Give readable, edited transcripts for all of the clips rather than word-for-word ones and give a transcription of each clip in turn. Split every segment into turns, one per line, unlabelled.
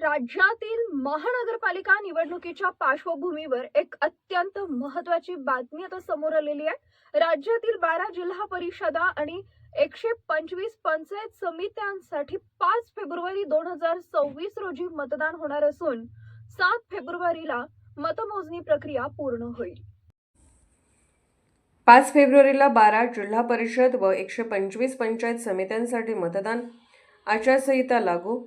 राज्यातील महानगरपालिका निवडणुकीच्या पार्श्वभूमीवर एक अत्यंत महत्त्वाची बातमी आता समोर आलेली आहे। राज्यातील 12 जिल्हा परिषदा आणि 125 पंचायत समित्यांसाठी 5 फेब्रुवारी 2026 रोजी मतदान होणार असून 7 फेब्रुवारीला मतमोजणी प्रक्रिया पूर्ण होईल।
5 फेब्रुवारीला 12 जिल्हा परिषद व 125 पंचायत समित्यांसाठी मतदान। आचारसंहिता लागू।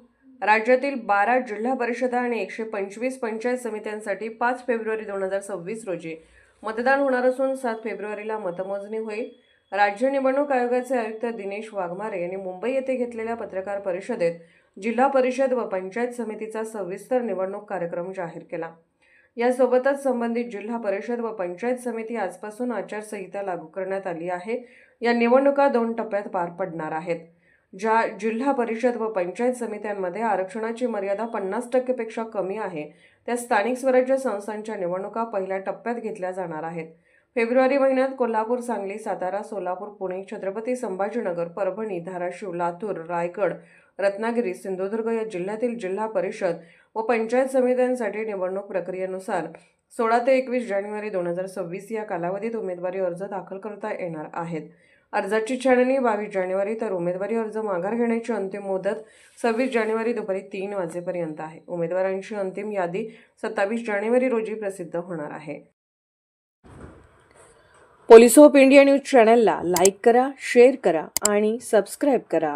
राज्यातील 12 जिल्हा परिषदा आणि 125 पंचायत समित्यांसाठी 5 फेब्रुवारी 2026 रोजी मतदान होणार असून 7 फेब्रुवारीला मतमोजणी होईल। राज्य निवडणूक आयोगाचे आयुक्त दिनेश वाघमारे यांनी मुंबई येथे घेतलेल्या पत्रकार परिषदेत जिल्हा परिषद व पंचायत समितीचा सविस्तर निवडणूक कार्यक्रम जाहीर केला। यासोबतच संबंधित जिल्हा परिषद व पंचायत समिती आजपासून आचारसंहिता लागू करण्यात आली आहे। या निवडणुका 2 टप्प्यात पार पडणार आहेत। ज्या जिल्हा परिषद व पंचायत समित्यांमध्ये आरक्षणाची मर्यादा 50% पेक्षा कमी आहे त्या स्थानिक स्वराज्य संस्थांच्या निवडणुका पहिल्या टप्प्यात घेतल्या जाणार आहेत। फेब्रुवारी महिन्यात कोल्हापूर, सांगली, सातारा, सोलापूर, पुणे, छत्रपती संभाजीनगर, परभणी, धाराशिव, लातूर, रायगड, रत्नागिरी, सिंधुदुर्ग या जिल्ह्यातील जिल्हा परिषद व पंचायत समित्यांसाठी निवडणूक प्रक्रियेनुसार 16 ते 21 जानेवारी 2026 या कालावधीत उमेदवारी अर्ज दाखल करता येणार आहेत। अर्जाची छाननी 22 जानेवारी तर उमेदवारी अर्ज माघार घेण्याची अंतिम मुदत 26 जानेवारी दुपारी 3 वाजेपर्यंत आहे। उमेदवारांची अंतिम यादी 27 जानेवारी रोजी प्रसिद्ध होणार आहे। पोलीस ऑफ इंडिया न्यूज चॅनलला लाईक करा, शेअर करा आणि सबस्क्राईब करा।